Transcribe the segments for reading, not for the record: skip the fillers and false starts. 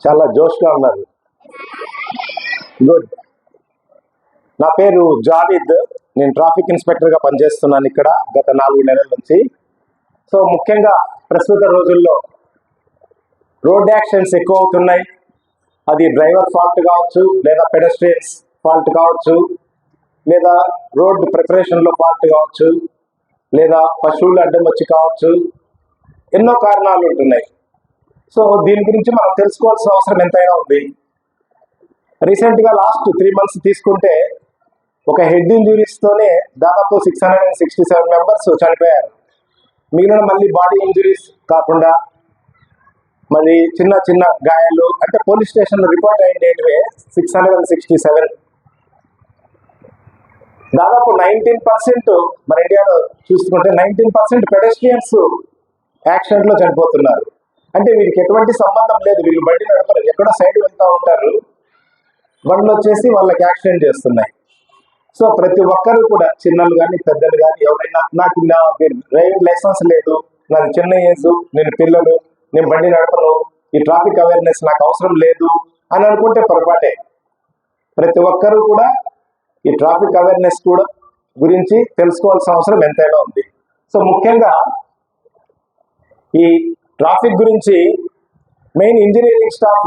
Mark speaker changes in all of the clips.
Speaker 1: చాలా జోష్గా ఉన్నారు. గుడ్. నా పేరు జావేద్. నేను ట్రాఫిక్ ఇన్స్పెక్టర్గా పనిచేస్తున్నాను ఇక్కడ గత 4 నెలల నుంచి. సో ముఖ్యంగా ప్రస్తుత రోజుల్లో రోడ్ యాక్సిడెంట్స్ ఎక్కువ అవుతున్నాయి. అది డ్రైవర్ ఫాల్ట్ కావచ్చు, లేదా పెడస్ట్రియన్స్ ఫాల్ట్ కావచ్చు, లేదా రోడ్ ప్రిపరేషన్లో ఫాల్ట్ కావచ్చు, లేదా పశువులు అడ్డం వచ్చి కావచ్చు. ఎన్నో కారణాలు ఉంటున్నాయి. సో దీని గురించి మనం తెలుసుకోవాల్సిన అవసరం ఎంతైనా ఉంది. రీసెంట్గా లాస్ట్ 3 months తీసుకుంటే ఒక హెడ్ ఇంజురీస్తోనే దాదాపు 667 మెంబర్స్ చనిపోయారు. మిగిలిన మళ్ళీ బాడీ ఇంజురీస్ కాకుండా మరి చిన్న చిన్న గాయాలు అంటే పోలీస్ స్టేషన్లో రిపోర్ట్ అయినవే 667. దాదాపు 19% మన ఇండియాలో చూసుకుంటే 19% పెడెస్ట్రియన్స్ యాక్సిడెంట్లో చనిపోతున్నారు. అంటే వీరికి ఎటువంటి సంబంధం లేదు, వీళ్ళు బండి నడపరు, ఎక్కడో సైడ్ వెళ్తూ ఉంటారు, బండ్లు వచ్చేసి వాళ్ళకి యాక్సిడెంట్ చేస్తున్నాయి. సో ప్రతి ఒక్కరు కూడా చిన్నలు కానీ పెద్దలు కానీ ఎవరైనా నాకు డ్రైవింగ్ లైసెన్స్ లేదు, నాది చిన్న ఏజ్, నేను పిల్లలు, నేను బండి నడపను, ఈ ట్రాఫిక్ అవేర్నెస్ నాకు అవసరం లేదు అని అనుకుంటే పొరపాటే. ప్రతి ఒక్కరూ కూడా ఈ ట్రాఫిక్ అవేర్నెస్ కూడా గురించి తెలుసుకోవాల్సిన అవసరం ఎంతైనా ఉంది. సో ముఖ్యంగా ఈ ట్రాఫిక్ గురించి మెయిన్ ఇంజనీరింగ్ స్టాఫ్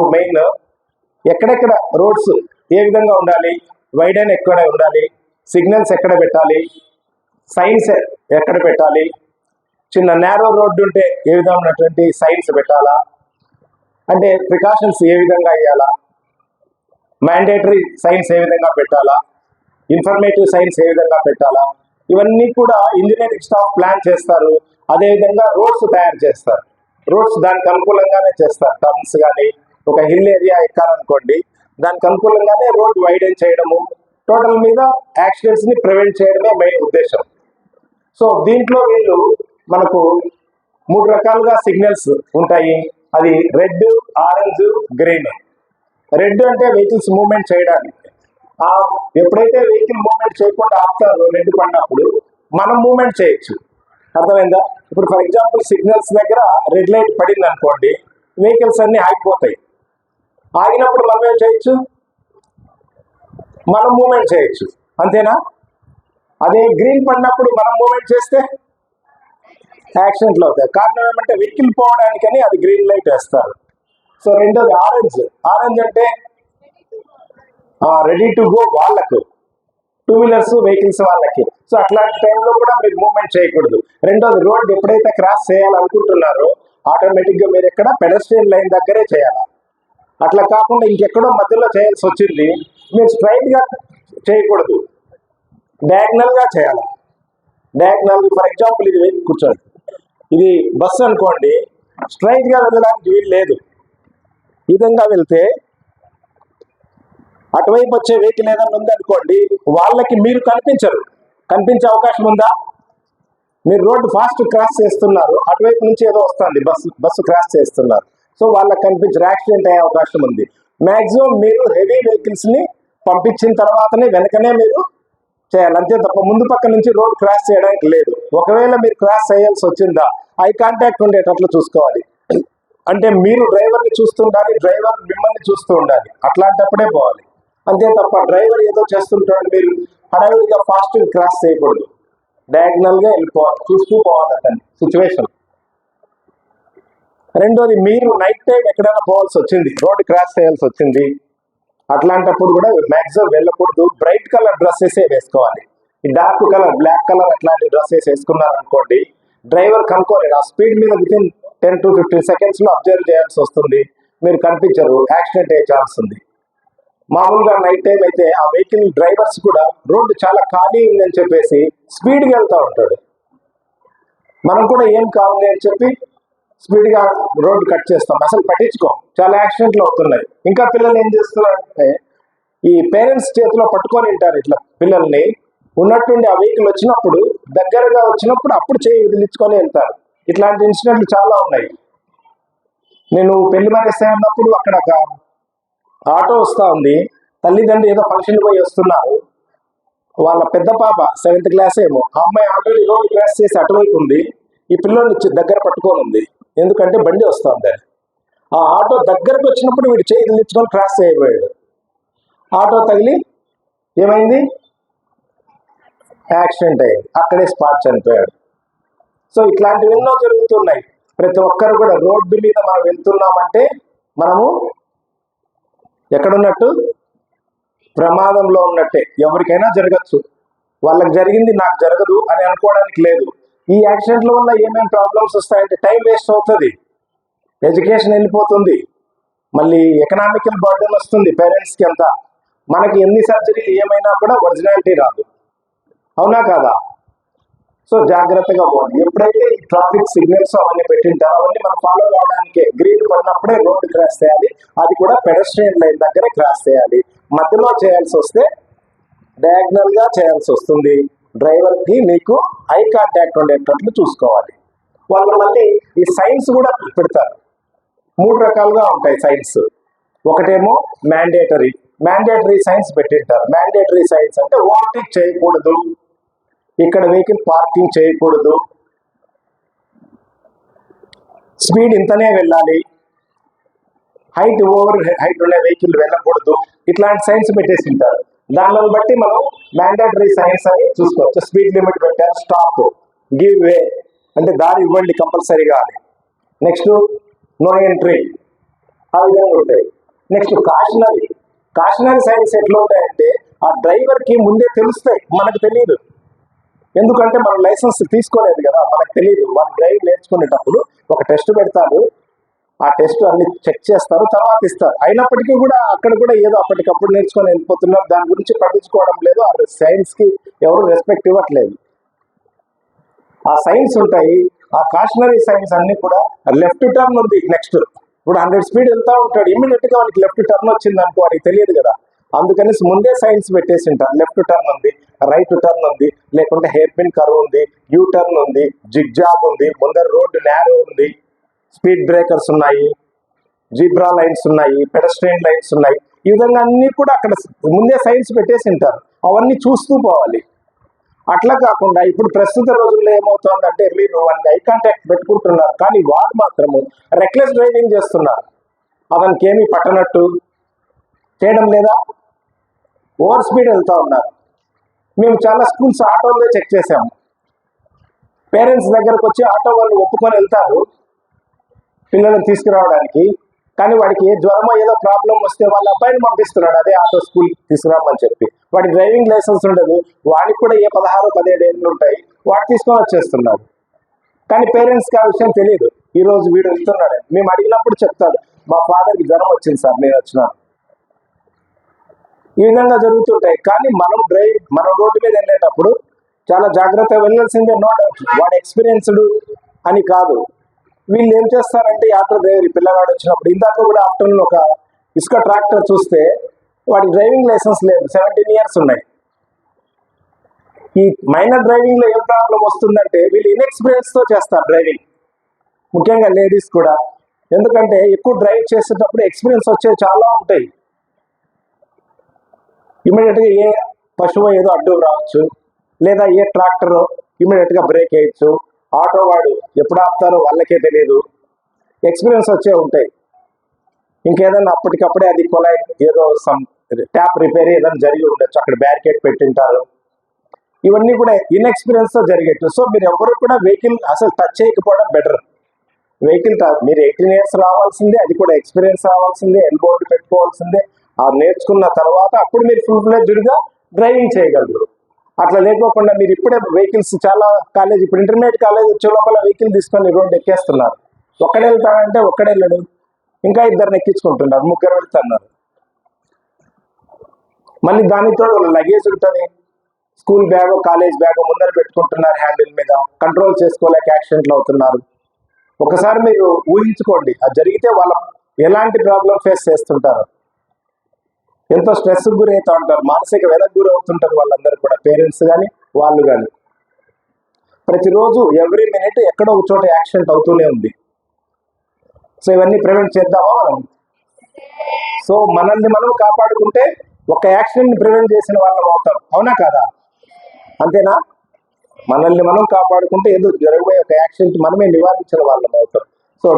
Speaker 1: ఎక్కడెక్కడ రోడ్స్ ఏ విధంగా ఉండాలి, వైడెన్ ఎక్కడ ఉండాలి, సిగ్నల్స్ ఎక్కడ పెట్టాలి, సైన్స్ ఎక్కడ పెట్టాలి, చిన్న నేరో రోడ్డు ఉంటే ఏ విధమైనటువంటి సైన్స్ పెట్టాలా, అంటే ప్రికాషన్స్ ఏ విధంగా ఇవ్వాలా, మ్యాండేటరీ సైన్స్ ఏ విధంగా పెట్టాలా, ఇన్ఫర్మేటివ్ సైన్స్ ఏ విధంగా పెట్టాలా, ఇవన్నీ కూడా ఇంజనీరింగ్ స్టాఫ్ ప్లాన్ చేస్తారు. అదేవిధంగా రోడ్స్ తయారు చేస్తారు. రోడ్స్ దానికి అనుకూలంగానే చేస్తారు. టర్న్స్ కానీ ఒక హిల్ ఏరియా ఎక్కాలనుకోండి, దానికి అనుకూలంగానే రోడ్ వైడెన్ చేయడము, టోటల్ మీద యాక్సిడెంట్స్ ని ప్రివెంట్ చేయడమే మెయిన్ ఉద్దేశం. సో దీంట్లో వీళ్ళు మనకు 3 రకాలుగా సిగ్నల్స్ ఉంటాయి. అది రెడ్, ఆరెంజ్, గ్రీన్. రెడ్ అంటే వెహికల్స్ మూవ్మెంట్ చేయడానికి. ఎప్పుడైతే వెహికల్ మూవ్మెంట్ చేయకుండా ఆపుతారో రెడ్ పడినప్పుడు మనం మూవ్మెంట్ చేయొచ్చు. అర్థమైందా? ఇప్పుడు ఫర్ ఎగ్జాంపుల్ సిగ్నల్స్ దగ్గర రెడ్ లైట్ పడింది అనుకోండి, వెహికల్స్ అన్ని ఆగిపోతాయి. ఆగినప్పుడు మనం ఏం చేయొచ్చు, మనం మూవ్మెంట్ చేయొచ్చు, అంతేనా? అదే గ్రీన్ పడినప్పుడు మనం మూవ్మెంట్ చేస్తే యాక్సిడెంట్లు అవుతాయి. కారణం ఏమంటే వెహికల్ పోవడానికని అది గ్రీన్ లైట్ వేస్తారు. సో రెండోది ఆరెంజ్. ఆరెంజ్ అంటే రెడీ టు గో వాళ్ళకు, 2 వీలర్స్ వెహికల్స్ వాళ్ళకి. సో అట్లాంటి టైంలో కూడా మీరు మూవ్మెంట్ చేయకూడదు. రెండోది రోడ్ ఎప్పుడైతే క్రాస్ చేయాలనుకుంటున్నారో ఆటోమేటిక్గా మీరు ఎక్కడ పెడస్ట్రియన్ లైన్ దగ్గరే చేయాలి. అట్లా కాకుండా ఇంకెక్కడో మధ్యలో చేయాల్సి వచ్చింది, మీరు స్ట్రైట్గా చేయకూడదు, డయాగ్నల్గా చేయాలి. డయాగ్నల్ ఫర్ ఎగ్జాంపుల్ ఇది కూర్చోండి, ఇది బస్సు అనుకోండి, స్ట్రైట్గా వెళ్ళడానికి వీలు లేదు. ఈ విధంగా వెళ్తే అటువైపు వచ్చే వెహికల్ ఏదైనా ఉందనుకోండి, వాళ్ళకి మీరు కనిపించే అవకాశం ఉందా? మీరు రోడ్డు ఫాస్ట్ క్రాస్ చేస్తున్నారు, అటువైపు నుంచి ఏదో వస్తుంది, బస్సు క్రాస్ చేస్తున్నారు, సో వాళ్ళకి కనిపించరు, యాక్సిడెంట్ అయ్యే అవకాశం ఉంది. మ్యాక్సిమం మీరు హెవీ వెహికల్స్ని పంపించిన తర్వాతనే వెనకనే మీరు చేయాలి, అంతే తప్ప ముందు పక్క నుంచి రోడ్ క్రాస్ చేయడానికి లేదు. ఒకవేళ మీరు క్రాస్ చేయాల్సి వచ్చిందా, ఐ కాంటాక్ట్ ఉండేటట్లు చూసుకోవాలి. అంటే మీరు డ్రైవర్ని చూస్తూ ఉండాలి, డ్రైవర్ మిమ్మల్ని చూస్తూ ఉండాలి, అట్లాంటప్పుడే పోవాలి. అంతే తప్ప డ్రైవర్ ఏదో చేస్తుంటాడు, మీరు హడావిడిగా ఫాస్ట్ క్రాస్ చేయకూడదు, డయాగ్నల్గా వెళ్ళిపోవాలి, చూస్తూ పోవాలి అతన్ని సిచ్యువేషన్. రెండోది, మీరు నైట్ టైం ఎక్కడైనా పోవాల్సి వచ్చింది, రోడ్ క్రాస్ చేయాల్సి వచ్చింది, అట్లాంటప్పుడు కూడా మ్యాక్సిమం వెళ్ళకూడదు. బ్రైట్ కలర్ డ్రెస్సెస్ వేసుకోవాలి. ఈ డార్క్ కలర్, బ్లాక్ కలర్ అట్లాంటి డ్రెస్సెస్ వేసుకున్నారనుకోండి, డ్రైవర్ కనుక్కోలేరు. ఆ స్పీడ్ మీద వితిన్ 10 to 15 seconds అబ్జర్వ్ చేయాల్సి వస్తుంది, మీరు కనిపించరు, యాక్సిడెంట్ అయ్యే ఛాన్స్ ఉంది. మామూలుగా నైట్ టైం అయితే ఆ వెహికల్ డ్రైవర్స్ కూడా రోడ్డు చాలా ఖాళీ ఉందని చెప్పేసి స్పీడ్గా వెళ్తూ ఉంటాడు. మనం కూడా ఏం కావాలి అని చెప్పి స్పీడ్గా రోడ్డు కట్ చేస్తాం, అసలు పట్టించుకోం, చాలా యాక్సిడెంట్లు అవుతున్నాయి. ఇంకా పిల్లలు ఏం చేస్తున్నారంటే ఈ పేరెంట్స్ చేతిలో పట్టుకొని ఉంటారు ఇట్లా పిల్లల్ని, ఉన్నట్టుండి ఆ వెహికల్ వచ్చినప్పుడు దగ్గరగా వచ్చినప్పుడు అప్పుడు చేయి వదిలించుకొని వెళ్తారు. ఇట్లాంటి ఇన్సిడెంట్లు చాలా ఉన్నాయి. నేను పెళ్లి మరేస్తే ఉన్నప్పుడు అక్కడ ఒక ఆటో వస్తూ ఉంది, తల్లిదండ్రులు ఏదో ఫంక్షన్ పోయి వస్తున్నారు, వాళ్ళ పెద్ద పాప 7th class ఏమో, ఆ అమ్మాయి ఆల్రెడీ రోడ్ క్రాస్ చేసి అటువైపు ఉంది, ఈ పిల్లోని దగ్గర పట్టుకొని ఉంది, ఎందుకంటే బండి వస్తుంది అని. ఆ ఆటో దగ్గరకు వచ్చినప్పుడు వీడు చేయి నిల్చుకొని క్రాస్ చేయబోయాడు. ఆటో తగిలి ఏమైంది? యాక్సిడెంట్ అయింది, అక్కడే స్పాట్ చనిపోయాడు. సో ఇట్లాంటివి ఎన్నో జరుగుతున్నాయి. ప్రతి ఒక్కరు కూడా రోడ్డు మీద మనం వెళ్తున్నామంటే మనము ఎక్కడున్నట్టు? ప్రమాదంలో ఉన్నట్టే. ఎవరికైనా జరగచ్చు. వాళ్ళకి జరిగింది నాకు జరగదు అని అనుకోవడానికి లేదు. ఈ యాక్సిడెంట్ల వల్ల ఏమేమి ప్రాబ్లమ్స్ వస్తాయంటే టైం వేస్ట్ అవుతుంది, ఎడ్యుకేషన్ వెళ్ళిపోతుంది, మళ్ళీ ఎకనామికల్ బర్డెన్ వస్తుంది పేరెంట్స్కి అంతా. మనకి ఎన్ని సర్జరీలు ఏమైనా కూడా ఒరిజినాలిటీ రాదు, అవునా కాదా? సో జాగ్రత్తగా పోవాలి. ఎప్పుడైతే ఈ ట్రాఫిక్ సిగ్నల్స్ అవన్నీ పెట్టింటారో అవన్నీ మనం ఫాలో కావడానికి గ్రీన్ పడినప్పుడే రోడ్డు క్రాస్ చేయాలి. అది కూడా పెడస్ట్రియన్ లైన్ దగ్గరే క్రాస్ చేయాలి. మధ్యలో చేయాల్సి వస్తే డయాగ్నల్ గా చేయాల్సి వస్తుంది. డ్రైవర్ కి నీకు ఐ కాంటాక్ట్ ఉండేటట్లు చూసుకోవాలి. వాళ్ళు మళ్ళీ ఈ సైన్స్ కూడా పెడతారు. 3 రకాలుగా ఉంటాయి సైన్స్. ఒకటేమో మ్యాండేటరీ సైన్స్ పెట్టింటారు. మ్యాండేటరీ సైన్స్ అంటే ఓవర్టేక్ చేయకూడదు, ఇక్కడ వెహికల్ పార్కింగ్ చేయకూడదు, స్పీడ్ ఇంతనే వెళ్ళాలి, హైట్ ఓవర్ హైట్ ఉండే వెహికల్ వెళ్ళకూడదు, ఇట్లాంటి సైన్స్ పెట్టేసి ఉంటారు. దానిని బట్టి మనం మ్యాండేటరీ సైన్స్ అని చూసుకోవచ్చు. స్పీడ్ లిమిట్ పెట్టారు, స్టాప్, గివ్ వే అంటే దారి ఇవ్వండి కంపల్సరీగా అని. నెక్స్ట్ నో ఎంట్రీ, ఆ విధంగా ఉంటాయి. నెక్స్ట్ కాషనరీ సైన్స్ ఎట్లా ఉంటాయంటే ఆ డ్రైవర్కి ముందే తెలుస్తాయి, మనకు తెలియదు. ఎందుకంటే మనం లైసెన్స్ తీసుకోలేదు కదా, మనకు తెలియదు. వాళ్ళు డ్రైవ్ నేర్చుకునేటప్పుడు ఒక టెస్ట్ పెడతారు, ఆ టెస్ట్ అన్ని చెక్ చేస్తారు, తర్వాత ఇస్తారు. అయినప్పటికీ కూడా అక్కడ కూడా ఏదో అప్పటికప్పుడు నేర్చుకొని వెళ్ళిపోతున్నారు, దాని గురించి పట్టించుకోవడం లేదు. ఆ సైన్స్కి ఎవరు రెస్పెక్ట్ ఇవ్వట్లేదు. ఆ సైన్స్ ఉంటాయి. ఆ కాషనరీ సైన్స్ అన్ని కూడా లెఫ్ట్ టర్న్ ఉంది. నెక్స్ట్ ఇప్పుడు 100 స్పీడ్ వెళ్తా ఉంటాడు, ఇమ్మీడియట్ గా వానికి లెఫ్ట్ టర్న్ వచ్చింది అనుకో, వానికి తెలియదు కదా. అందుకని ముందే సైన్స్ పెట్టేసి ఉంటారు. లెఫ్ట్ టర్న్ ఉంది, రైట్ టర్న్ ఉంది, లేకుంటే హెయిర్ పిన్ కర్వ్ ఉంది, యూ టర్న్ ఉంది, జిగ్ జాగ్ ఉంది, ముందర రోడ్డు నేరో ఉంది, స్పీడ్ బ్రేకర్స్ ఉన్నాయి, జీబ్రా లైన్స్ ఉన్నాయి, పెడస్ట్రియన్ లైన్స్ ఉన్నాయి. ఈ విధంగా అన్ని కూడా అక్కడ ముందే సైన్స్ పెట్టేసి ఉంటారు. అవన్నీ చూస్తూ పోవాలి. అట్లా కాకుండా ఇప్పుడు ప్రస్తుత రోజుల్లో ఏమవుతుందంటే మీరు వానికి ఐ కాంటాక్ట్ పెట్టుకుంటున్నారు, కానీ వాడు మాత్రము రెక్లెస్ డ్రైవింగ్ చేస్తున్నారు. అతనికి ఏమీ పట్టనట్టు చేయడం లేదా, ఓవర్ స్పీడ్ వెళ్తూ ఉన్నారు. మేము చాలా స్కూల్స్ ఆటోలో చెక్ చేసాము. పేరెంట్స్ దగ్గరకు వచ్చి ఆటో వాళ్ళు ఒప్పుకొని వెళ్తారు పిల్లలను తీసుకురావడానికి, కానీ వాడికి జ్వరమో ఏదో ప్రాబ్లం వస్తే వాళ్ళ అబ్బాయిని పంపిస్తున్నాడు అదే ఆటో స్కూల్ తీసుకురామని చెప్పి. వాడి డ్రైవింగ్ లైసెన్స్ ఉండదు, వాడికి కూడా ఏ 16-17 ఏళ్ళు ఉంటాయి, వాడు తీసుకొని వచ్చేస్తున్నాడు. కానీ పేరెంట్స్కి ఆ విషయం తెలియదు. ఈ రోజు వీడు వెళ్తున్నాడు, మేము అడిగినప్పుడు చెప్తాడు, మా ఫాదర్కి జ్వరం వచ్చింది సార్, నేను వచ్చినాను. ఈ విధంగా జరుగుతుంటాయి. కానీ మనం రోడ్డు మీద వెళ్ళేటప్పుడు చాలా జాగ్రత్తగా వెళ్ళాల్సిందే, నో డౌట్. వాడు ఎక్స్పీరియన్స్డ్ అని కాదు. వీళ్ళు ఏం చేస్తారంటే ఆటో డ్రైవర్ పిల్లగాడు వచ్చినప్పుడు, ఇందాక కూడా ఆఫ్టర్నూన్ ఒక ఇసుక ట్రాక్టర్ చూస్తే వాడి డ్రైవింగ్ లైసెన్స్ లేదు, 17 ఇయర్స్ ఉన్నాయి. ఈ మైనర్ డ్రైవింగ్ లో ఏం ప్రాబ్లం వస్తుందంటే వీళ్ళు ఇన్ఎక్స్పీరియన్స్ తో చేస్తారు డ్రైవింగ్, ముఖ్యంగా లేడీస్ కూడా. ఎందుకంటే ఎక్కువ డ్రైవ్ చేసేటప్పుడు ఎక్స్పీరియన్స్ వచ్చేవి చాలా ఉంటాయి. ఇమీడియట్ గా ఏ పశువు ఏదో అడ్డు రావచ్చు, లేదా ఏ ట్రాక్టర్ ఇమీడియట్ గా బ్రేక్ వేయచ్చు. ఆటో వాడు ఎప్పుడు ఆపుతారో వాళ్ళకే తెలియదు, ఎక్స్పీరియన్స్ వచ్చే ఉంటాయి. ఇంకేదన్నా అప్పటికప్పుడే అది కొలాయి ఏదో సమ్ ట్యాప్ రిపేర్ ఏదైనా జరిగి ఉండొచ్చు, అక్కడ బ్యారికేడ్ పెట్టింటారు. ఇవన్నీ కూడా ఇన్ఎక్స్పీరియన్స్ తో జరిగేట్టు. సో మీరు ఎవరు కూడా వెహికల్ అసలు టచ్ చేయకపోవడం బెటర్. వెహికల్ మీరు 18 ఇయర్స్ రావాల్సిందే, అది కూడా ఎక్స్పీరియన్స్ రావాల్సిందే, ఎల్బోర్డ్ పెట్టుకోవాల్సిందే. ఆ నేర్చుకున్న తర్వాత అప్పుడు మీరు ఫుల్ ఫ్లెడ్జ్డ్ గా డ్రైవింగ్ చేయగలరు. అట్లా లేకోకుండా మీరు ఇప్పుడే వెహికల్స్ చాలా కాలేజ్, ఇప్పుడు ఇంటర్మీడియట్ కాలేజ్ వచ్చే లోపల వెహికల్ తీసుకొని రోడ్డు ఎక్కేస్తున్నారు. ఒక్కడే వెళ్తాడంటే ఒక్కడే వెళ్ళడు, ఇంకా 2 ఎక్కించుకుంటున్నారు, 3 వెళ్తున్నారు. మళ్ళీ దానితో లగేజ్ ఉంటుంది, స్కూల్ బ్యాగ్ కాలేజ్ బ్యాగ్ ముందర పెట్టుకుంటున్నారు హ్యాండిల్ మీద, కంట్రోల్ చేసుకోలేక యాక్సిడెంట్లు అవుతున్నారు. ఒకసారి మీరు ఊహించుకోండి, అది జరిగితే వాళ్ళ ఎలాంటి ప్రాబ్లం ఫేస్ చేస్తుంటారు, ఎంతో స్ట్రెస్ గురవుతూ ఉంటారు, మానసిక వ్యధకు గురవుతుంటారు వాళ్ళందరూ కూడా, పేరెంట్స్ కానీ వాళ్ళు కానీ. ప్రతిరోజు ఎవ్రీ మినిట్ ఎక్కడో ఒక చోట యాక్సిడెంట్ అవుతూనే ఉంది. సో ఇవన్నీ ప్రివెంట్ చేద్దామా మనం? సో మనల్ని మనం కాపాడుకుంటే ఒక యాక్సిడెంట్ ప్రివెంట్ చేసిన వాళ్ళం అవుతాం, అవునా కాదా? అంతేనా? మనల్ని మనం కాపాడుకుంటే ఏదో జరగబోయే ఒక యాక్సిడెంట్ మనమే నివారించిన వాళ్ళం అవుతాం. సో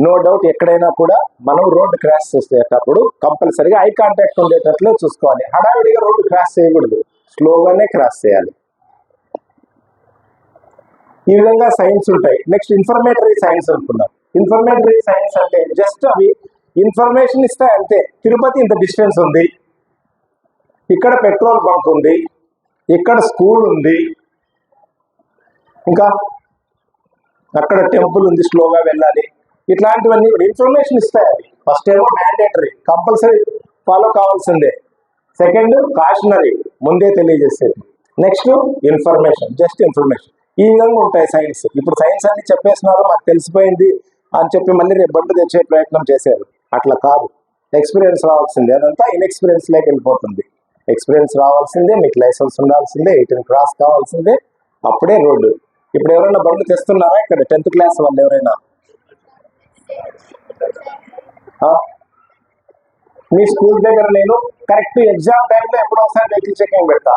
Speaker 1: నో డౌట్ ఎక్కడైనా కూడా మనం రోడ్డు క్రాస్ చేసేటప్పుడు కంపల్సరీగా ఐ కాంటాక్ట్ ఉండేటట్లు చూసుకోవాలి. హడావిడిగా రోడ్డు క్రాస్ చేయకూడదు, స్లోగానే క్రాస్ చేయాలి. ఈ విధంగా సైన్స్ ఉంటాయి. నెక్స్ట్ ఇన్ఫర్మేటరీ సైన్స్ అనుకున్నాం. ఇన్ఫర్మేటరీ సైన్స్ అంటే జస్ట్ అవి ఇన్ఫర్మేషన్ ఇస్తాయి అంతే. తిరుపతి ఇంత డిస్టెన్స్ ఉంది, ఇక్కడ పెట్రోల్ బంక్ ఉంది, ఇక్కడ స్కూల్ ఉంది, ఇంకా అక్కడ టెంపుల్ ఉంది, స్లోగా వెళ్ళాలి, ఇట్లాంటివన్నీ ఇన్ఫర్మేషన్ ఇస్తాయి. అవి ఫస్ట్ ఏమో మ్యాండేటరీ, కంపల్సరీ ఫాలో కావాల్సిందే. సెకండ్ కాషనరీ, ముందే తెలియజేసేది. Next information, just information. ఈ విధంగా ఉంటాయి సైన్స్. ఇప్పుడు సైన్స్ అన్ని చెప్పేసినారు, మాకు తెలిసిపోయింది అని చెప్పి మళ్ళీ రేపు బండి తెచ్చే ప్రయత్నం చేశారు. అట్లా కాదు, ఎక్స్పీరియన్స్ రావాల్సిందే. అదంతా ఇన్ఎక్స్పీరియన్స్ లేక వెళ్ళిపోతుంది. ఎక్స్పీరియన్స్ రావాల్సిందే, మీకు లైసెన్స్ ఉండాల్సిందే, 18 క్రాస్ కావాల్సిందే, అప్పుడే రోడ్డు. ఇప్పుడు ఎవరైనా బండ్లు తెస్తున్నారా ఇక్కడ 10th క్లాస్ వాళ్ళు ఎవరైనా? మీ స్కూల్ దగ్గర నేను కరెక్ట్ ఎగ్జామ్ టైంలో ఎప్పుడో ఒకసారి వెహికల్ చెకింగ్ పెడతా.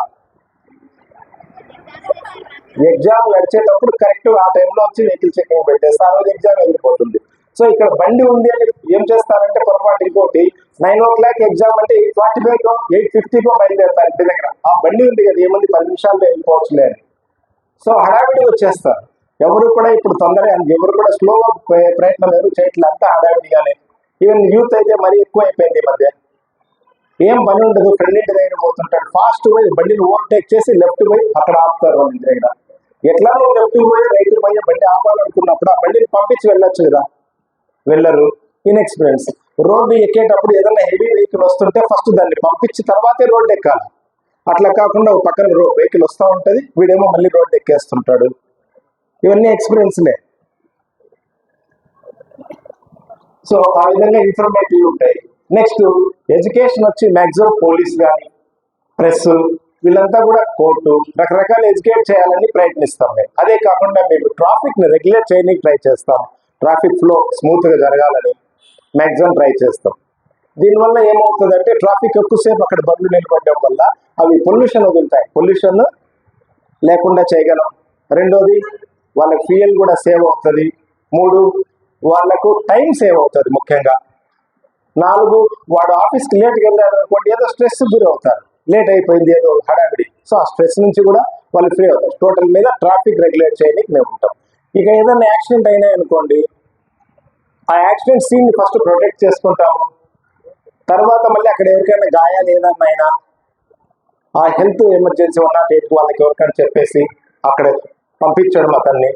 Speaker 1: ఎగ్జామ్ నడిచేటప్పుడు కరెక్ట్ ఆ టైంలో వచ్చి వెహికల్ చెకింగ్ పెట్టేస్తా. ఆ రోజు ఎగ్జామ్ వెళ్ళిపోతుంది. సో ఇక్కడ బండి ఉంది అని ఏం చేస్తారంటే పొరపాటు ఇంకోటి, 9 o'clock ఎగ్జామ్ అంటే 8:45కో 8:50కో బయలుదేరుతారు ఇంటి దగ్గర. ఆ బండి ఉంది కదా, ఏముంది 10 నిమిషాల్లో వెళ్ళిపోవచ్చులే అని. సో హడావిడి వచ్చేస్తారు. ఎవరు కూడా ఇప్పుడు తొందరగా, ఎవరు కూడా స్లోగా ప్రయత్నం ఎవరు చేయట్లేదు, అంతా హడావిడిగానే. ఈవెన్ యూత్ అయితే మరీ ఎక్కువ అయిపోయింది ఈ మధ్య. ఏం పని ఉండదు, ఫ్రెండ్ ఇంటి దగ్గర పోతుంటాడు, ఫాస్ట్ పోయి బండిని ఓవర్టేక్ చేసి లెఫ్ట్ పోయి అక్కడ ఆపుతారు వాళ్ళ ఇంటి దగ్గర. ఎట్లా నువ్వు లెఫ్ట్ పోయి రైట్ పోయి బండి ఆపాలనుకున్నప్పుడు ఆ బండిని పంపించి వెళ్ళొచ్చు కదా, వెళ్ళరు. ఇన్ఎక్స్పీరియన్స్. రోడ్డు ఎక్కేటప్పుడు ఏదైనా హెవీ వెహికల్ వస్తుంటే ఫస్ట్ దాన్ని పంపించి తర్వాతే రోడ్డు ఎక్కాలి. అట్లా కాకుండా ఒక పక్కన వెహికల్ వస్తూ ఉంటుంది, వీడేమో మళ్ళీ రోడ్డు ఎక్కేస్తుంటాడు. ఇవన్నీ ఎక్స్పీరియన్స్లే. సో ఆ విధంగా ఇన్ఫర్మేటివ్ ఉంటాయి. నెక్స్ట్ ఎడ్యుకేషన్ వచ్చి మ్యాక్సిమం పోలీస్ కానీ ప్రెస్ వీళ్ళంతా కూడా కోర్టు రకరకాల ఎడ్యుకేట్ చేయాలని ప్రయత్నిస్తాం మేము. అదే కాకుండా మేము ట్రాఫిక్ని రెగ్యులేట్ చేయడానికి ట్రై చేస్తాం. ట్రాఫిక్ ఫ్లో స్మూత్గా జరగాలని మ్యాక్సిమం ట్రై చేస్తాం. దీనివల్ల ఏమవుతుందంటే ట్రాఫిక్ ఎక్కువసేపు అక్కడ బండ్లు నిలబడడం వల్ల అవి పొల్యూషన్ వదులుతాయి. పొల్యూషన్ లేకుండా చేయగలం. రెండోది, వాళ్ళకి ఫ్యూయల్ కూడా సేవ్ అవుతుంది. 3, వాళ్ళకు టైం సేవ్ అవుతుంది ముఖ్యంగా. 4, వాడు ఆఫీస్కి లేట్గా వెళ్ళాడు అనుకోండి, ఏదో స్ట్రెస్ గురి అవుతారు, లేట్ అయిపోయింది ఏదో హడావిడి. సో ఆ స్ట్రెస్ నుంచి కూడా వాళ్ళు ఫ్రీ అవుతారు. టోటల్ మీద ట్రాఫిక్ రెగ్యులేట్ చేయడానికి మేము ఉంటాం. ఇక ఏదైనా యాక్సిడెంట్ అయినా అనుకోండి, ఆ యాక్సిడెంట్ సీన్ని ఫస్ట్ ప్రొటెక్ట్ చేసుకుంటాము. తర్వాత మళ్ళీ అక్కడ ఎవరికైనా గాయాలు ఏదన్నా అయినా ఆ హెల్త్ ఎమర్జెన్సీ 108 వాళ్ళకి ఎవరికైనా చెప్పేసి అక్కడ పంపించడం అతన్ని.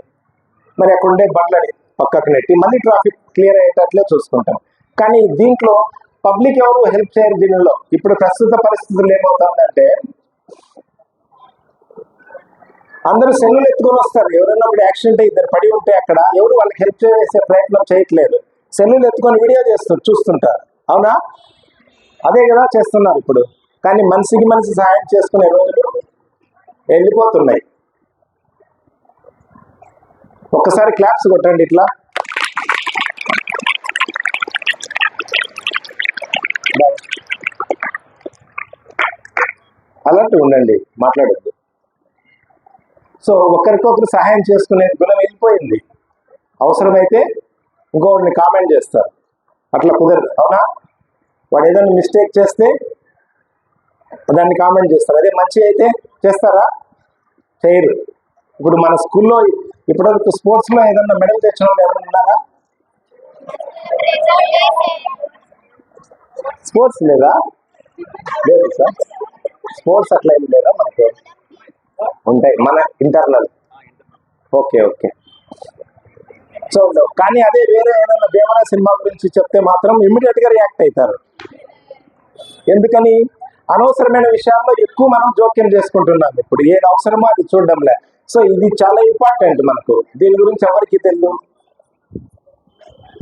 Speaker 1: మరి అక్కడ ఉండే బండ్లని పక్కకు నెట్టి మళ్ళీ ట్రాఫిక్ క్లియర్ అయ్యేటట్లే చూసుకుంటాం. కానీ దీంట్లో పబ్లిక్ ఎవరు హెల్ప్ చేయరు దీనిలో. ఇప్పుడు ప్రస్తుత పరిస్థితులు ఏమవుతుందంటే అందరూ సెల్లులు ఎత్తుకొని వస్తారు. ఎవరైనా ఇప్పుడు యాక్సిడెంట్ ఇద్దరు పడి ఉంటే అక్కడ ఎవరు వాళ్ళకి హెల్ప్ చేసే ప్రయత్నం చేయట్లేదు. సెల్లులు ఎత్తుకొని వీడియో చూస్తుంటారు. అవునా? అదే కదా చేస్తున్నారు ఇప్పుడు. కానీ మనిషికి మనిషి సహాయం చేసుకునే రోజులు వెళ్ళిపోతున్నాయి. ఒక్కసారి క్లాప్స్ కొట్టండి ఇట్లా. అలాంటి ఉండండి, మాట్లాడద్దు. సో ఒకరికొకరు సహాయం చేసుకునే గుణం వెళ్ళిపోయింది. అవసరమైతే ఇంకొకరిని కామెంట్ చేస్తారు, అట్లా కుదరదు. అవునా? వాడు ఏదైనా మిస్టేక్ చేస్తే దాన్ని కామెంట్ చేస్తారు. అదే మంచి అయితే చేస్తారా? చేయరు. ఇప్పుడు మన స్కూల్లో ఇప్పటివరకు స్పోర్ట్స్లో ఏదన్నా మెడల్ తెచ్చిన వాళ్ళు ఎవరైనా ఉన్నారా? స్పోర్ట్స్ లేదా? లేదు సార్, స్పోర్ట్స్ అట్లా ఏం లేదా మనకు? ఉంటాయి మన ఇంటర్నల్. Okay okay. సో కానీ అదే వేరే ఏదైనా భీమనా సినిమా గురించి చెప్తే మాత్రం ఇమ్మీడియట్గా రియాక్ట్ అవుతారు. ఎందుకని? అనవసరమైన విషయాల్లో ఎక్కువ మనం జోక్యం చేసుకుంటున్నాం. ఇప్పుడు ఏది అవసరమో అది చూడడంలే. సో ఇది చాలా ఇంపార్టెంట్ మనకు. దీని గురించి ఎవరికి తెలియదు.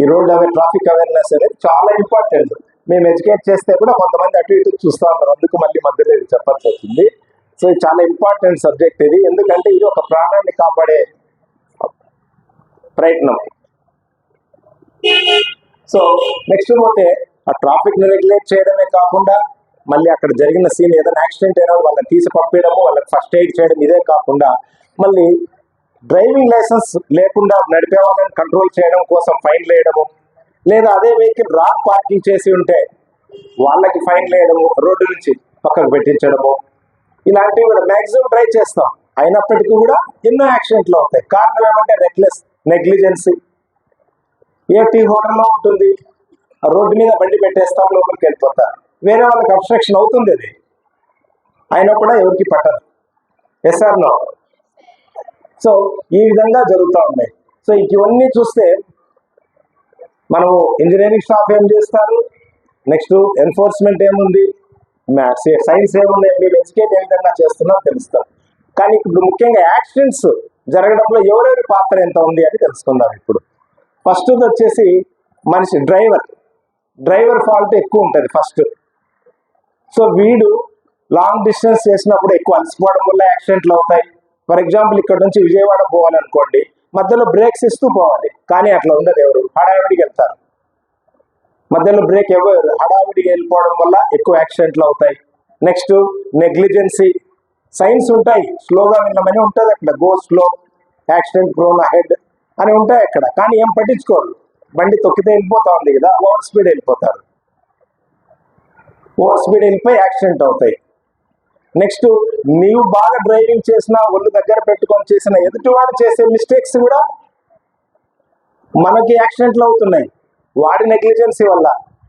Speaker 1: ఈ రోడ్ ట్రాఫిక్ అవేర్నెస్ అనేది చాలా ఇంపార్టెంట్. మేము ఎడ్యుకేట్ చేస్తే కూడా కొంతమంది అటు ఇటు చూస్తూ ఉన్నారు, అందుకు మళ్ళీ మధ్యలో ఇది చెప్పాల్సి వచ్చింది. సో ఇది చాలా ఇంపార్టెంట్ సబ్జెక్ట్ ఇది. ఎందుకంటే ఇది ఒక ప్రాణాన్ని కాపాడే ప్రయత్నం. సో నెక్స్ట్ పోతే ఆ ట్రాఫిక్ ని రెగ్యులేట్ చేయడమే కాకుండా మళ్ళీ అక్కడ జరిగిన సీన్ ఏదైనా యాక్సిడెంట్ అయినా వాళ్ళని తీసి పంపించడము, వాళ్ళకి ఫస్ట్ ఎయిడ్ చేయడం, ఇదే కాకుండా మళ్ళీ డ్రైవింగ్ లైసెన్స్ లేకుండా నడిపే వాళ్ళని కంట్రోల్ చేయడం కోసం ఫైన్లు వేయడము, లేదా అదే వెహికల్ రాంగ్ పార్కింగ్ చేసి ఉంటే వాళ్ళకి ఫైన్ వేయడము, రోడ్డు నుంచి పక్కకు పెట్టించడము, ఇలాంటివి కూడా మ్యాక్సిమం ట్రై చేస్తాం. అయినప్పటికీ కూడా ఎన్నో యాక్సిడెంట్లు అవుతాయి. కారణం ఏమంటే నెగ్లిజెన్సీ. ఏ టీ హోటల్లో ఉంటుంది, రోడ్డు మీద బండి పెట్టేస్తాం, లోపలికి వెళ్ళిపోతారు, వేరే వాళ్ళకి అబ్స్ట్రక్షన్ అవుతుంది. అది అయినా కూడా ఎవరికి పట్టదు. Yes are no? సో ఈ విధంగా జరుగుతూ ఉన్నాయి. సో ఇవన్నీ చూస్తే మనము ఇంజనీరింగ్ స్టాఫ్ ఏం చేస్తారు, నెక్స్ట్ ఎన్ఫోర్స్మెంట్ ఏముంది, సైన్స్ ఏముంది, మీరు ఎడ్యుకేట్ ఏ విధంగా చేస్తున్నారో తెలుస్తాం. కానీ ఇప్పుడు ముఖ్యంగా యాక్సిడెంట్స్ జరగడంలో ఎవరెవరి పాత్ర ఎంత ఉంది అని తెలుసుకుందాం. ఇప్పుడు ఫస్ట్ వచ్చేసి మనిషి డ్రైవర్ ఫాల్ట్ ఎక్కువ ఉంటుంది ఫస్ట్. సో వీడు లాంగ్ డిస్టెన్స్ చేసినప్పుడు ఎక్కువ అలసిపోవడం వల్ల యాక్సిడెంట్లు అవుతాయి. ఫర్ ఎగ్జాంపుల్ ఇక్కడ నుంచి విజయవాడ పోవాలనుకోండి, మధ్యలో బ్రేక్స్ ఇస్తూ పోవాలి, కానీ అట్లా ఉండదు. ఎవరు హడావిడికి వెళ్తారు, మధ్యలో బ్రేక్ ఎవరు హడావిడికి వెళ్ళిపోవడం వల్ల ఎక్కువ యాక్సిడెంట్లు అవుతాయి. Next negligence. సైన్స్ ఉంటాయి, స్లోగా వెళ్ళమని ఉంటుంది అక్కడ, go slow, accident prone ahead అని ఉంటాయి అక్కడ, కానీ ఏం పట్టించుకోరు. బండి తొక్కితే వెళ్ళిపోతా ఉంది కదా, ఓవర్ స్పీడ్ వెళ్ళిపోతారు, ఓవర్ స్పీడ్ వెళ్ళిపోయి యాక్సిడెంట్ అవుతాయి. నెక్స్ట్ నీవు బాగా డ్రైవింగ్ చేసినా, ఒళ్ళు దగ్గర పెట్టుకొని చేసిన ఎదుటివాడు చేసే మిస్టేక్స్ కూడా మనకి యాక్సిడెంట్లు అవుతున్నాయి వాడి నెగ్లిజెన్సీ వల్ల.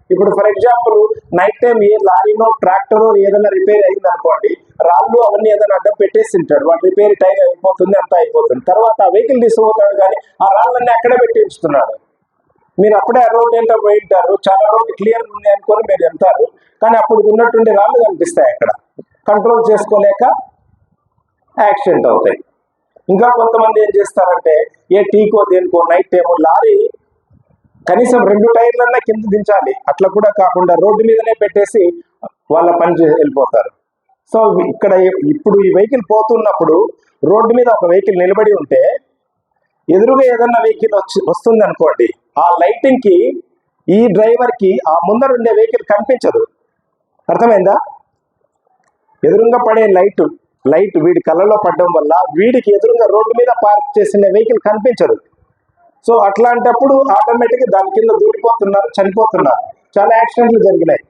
Speaker 1: ఇప్పుడు ఫర్ ఎగ్జాంపుల్ నైట్ టైం ఏ లారీనో ట్రాక్టరో ఏదైనా రిపేర్ అయింది అనుకోండి, రాళ్ళు అవన్నీ ఏదైనా అడ్డం పెట్టేసి ఉంటాడు, వాడు రిపేర్ టైం అయిపోతుంది, అంతా అయిపోతుంది. తర్వాత ఆ వెహికల్ తీసుకుపోతాడు, కానీ ఆ రాళ్ళన్నీ అక్కడే పెట్టి ఉంచుతున్నాడు. మీరు అప్పుడే ఆ రోడ్ ఏంటో పోయింటారు, చాలా రోడ్డు క్లియర్గా ఉంది అనుకొని మీరు వెళ్తారు, కానీ అప్పుడు ఉన్నట్టుండి రాళ్ళు కనిపిస్తాయి అక్కడ, కంట్రోల్ చేసుకోలేక యాక్సిడెంట్ అవుతాయి. ఇంకా కొంతమంది ఏం చేస్తారంటే ఏ టీకో దేనికో నైట్ టైము లారీ కనీసం 2 టైర్లన్నా కింద దించాలి, అట్లా కూడా కాకుండా రోడ్డు మీదనే పెట్టేసి వాళ్ళ పని చేసి వెళ్ళిపోతారు. సో ఇక్కడ ఇప్పుడు ఈ వెహికల్ పోతున్నప్పుడు రోడ్డు మీద ఒక వెహికల్ నిలబడి ఉంటే ఎదురుగా ఏదన్నా వెహికల్ వస్తుంది అనుకోండి, ఆ లైటింగ్కి ఈ డ్రైవర్కి ఆ ముందర ఉండే వెహికల్ కనిపించదు. అర్థమైందా? ఎదురుగా పడే లైట్ వీడి కళ్ళలో పడడం వల్ల వీడికి ఎదురుగా రోడ్డు మీద పార్క్ చేసిన వెహికల్ కనిపించదు. సో అట్లాంటప్పుడు ఆటోమేటిక్గా దాని కింద దూరిపోతున్నారు, చనిపోతున్నారు. చాలా యాక్సిడెంట్లు జరిగినాయి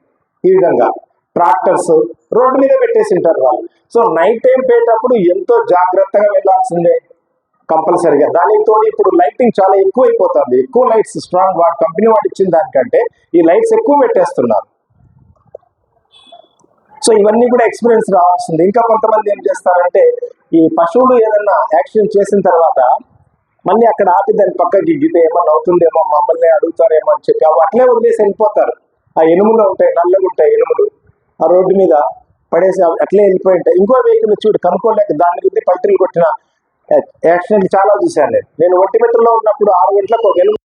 Speaker 1: ఈ విధంగా. ట్రాక్టర్స్ రోడ్డు మీద పెట్టేసి ఉంటారు వాళ్ళు. సో నైట్ టైం పోయేటప్పుడు ఎంతో జాగ్రత్తగా వెళ్ళాల్సిందే కంపల్సరిగా. దానికి తోడు ఇప్పుడు లైటింగ్ చాలా ఎక్కువైపోతుంది, ఎక్కువ లైట్స్ స్ట్రాంగ్ కంపెనీ వాడు ఇచ్చిన దానికంటే ఈ లైట్స్ ఎక్కువ పెట్టేస్తున్నారు. సో ఇవన్నీ కూడా ఎక్స్పీరియన్స్ రావాల్సింది. ఇంకా కొంతమంది ఏం చేస్తారంటే ఈ పశువులు ఏదన్నా యాక్సిడెంట్ చేసిన తర్వాత మళ్ళీ అక్కడ ఆపి దాని పక్కకి గిగితే ఏమన్నా అవుతుందేమో, మమ్మల్ని అడుగుతారేమో అని చెప్పి అవి అట్లే వదిలేసి వెళ్ళిపోతారు. ఆ ఎనుములు ఉంటాయి, నల్లగా ఉంటాయి ఎనుములు, ఆ రోడ్డు మీద పడేసి అట్లే వెళ్ళిపోయి ఉంటాయి. ఇంకో వెహికల్ చూడు కనుక్కోలేక దాని గురించి పల్టీలు కొట్టిన యాక్సిడెంట్లు చాలా చూశాను నేను. ఒంటిమిట్టలో ఉన్నప్పుడు 6 గంటలకు ఒక ఎనుము